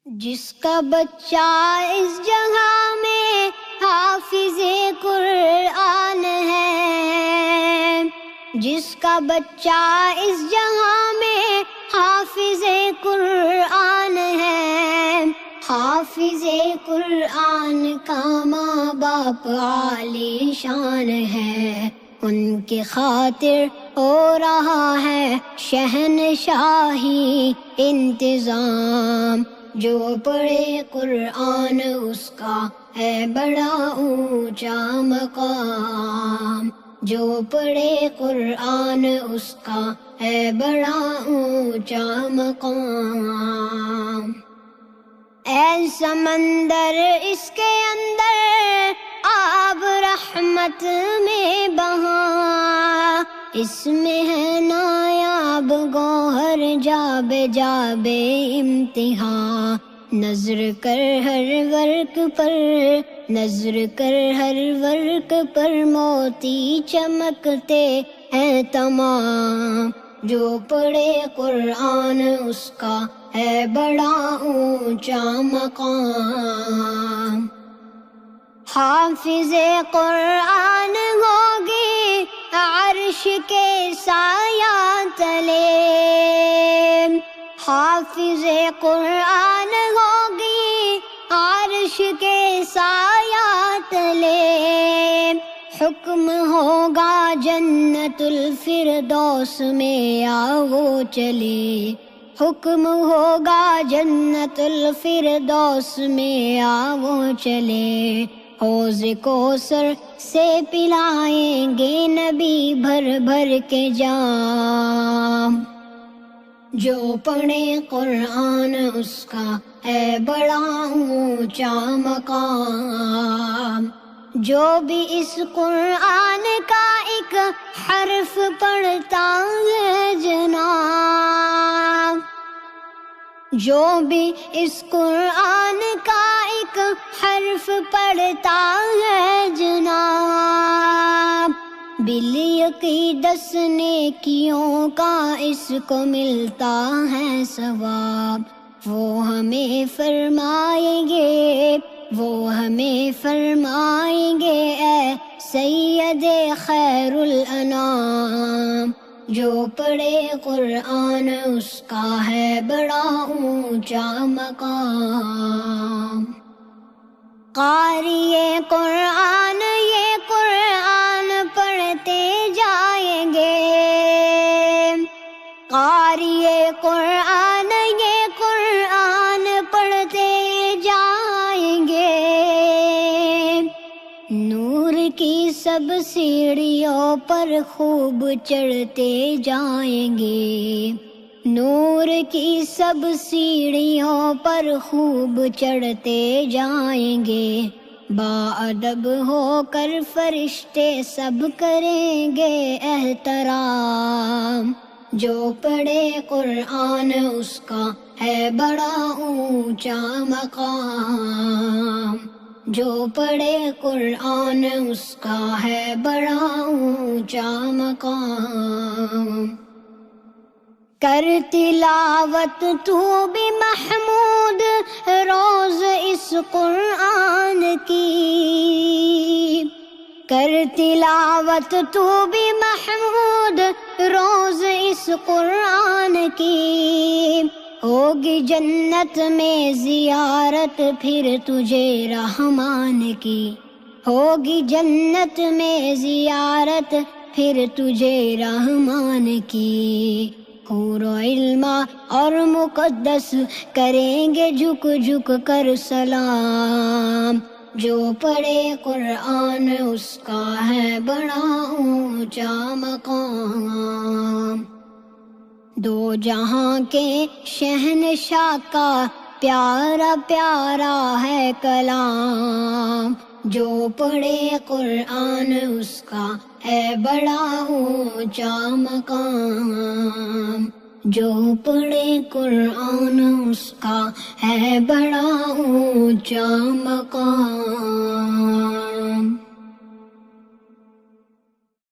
جس کا بچہ اس جگہ میں حافظ قرآن ہے، جس کا بچہ اس جگہ میں حافظ قرآن ہے، حافظ قرآن کا ماں باپ عالی شان ہے، ان کی خاطر ہو رہا ہے شہنشاہی انتظام۔ جو پڑھے قرآن اس کا ہے بڑا اونچا مقام، جو پڑھے قرآن اس کا ہے بڑا اونچا مقام۔ اے سمندر اس کے اندر آب رحمت میں بہا، اس میں ہے نایاب گوہر جابے جابے امتحان۔ نظر کر ہر ورق پر، نظر کر ہر ورق پر موتی چمکتے ہیں تمام۔ جو پڑھے قرآن اس کا ہے بڑا اونچا مقام۔ حافظ قرآن ہوگی عرش کے سایہ تلے، حافظ قرآن ہوگی عرش کے سایہ تلے، حکم ہوگا جنت الفردوس میں آؤ چلے، حکم ہوگا جنت الفردوس میں آؤ چلے، حوض کوثر سے پلائیں گے نبی بھر بھر کے جام۔ جو پڑھے قرآن اس کا ہے بڑا اونچا مقام۔ جو بھی اس قرآن کا ایک حرف پڑھتا ہے جناب، جو بھی اس قرآن کا ایک حرف پڑھتا ہے جناب، بالیقین نیکیوں کا اس کو ملتا ہے ثواب۔ وہ ہمیں فرمائیں گے، وہ ہمیں فرمائیں گے اے سید خیر الانام۔ جو پڑھے قرآن اس کا ہے بڑا اونچا مقام۔ قاری قرآن یہ قرآن پڑھتے جائیں گے، قاری قرآن یہ قرآن پڑھتے جائیں گے، نور کی سب سیڑھیوں پر خوب چڑھتے جائیں گے، نور کی سب سیڑھیوں پر خوب چڑھتے جائیں گے، باادب ہو کر فرشتے سب کریں گے احترام۔ جو پڑھے قرآن اس کا ہے بڑا اونچا مقام، جو پڑھے قرآن اس کا ہے بڑا اونچا مقام۔ کر تلاوت تو بھی محمود روز اس قرآن کی، کر تلاوت تو بھی محمود روز اس قرآن کی، ہوگی جنت میں زیارت پھر تجھے رحمان کی، ہوگی جنت میں زیارت پھر تجھے رحمان کی، حور و علما اور مقدس کریں گے جھک جھک کر سلام۔ جو پڑھے قرآن اس کا ہے بڑا اونچا مقام۔ دو جہاں کے شہنشاہ کا پیارا پیارا ہے کلام، جو پڑھے قرآن اس کا ہے بڑا اونچا مقام، جو پڑھے قرآن اس کا ہے بڑا اونچا مقام۔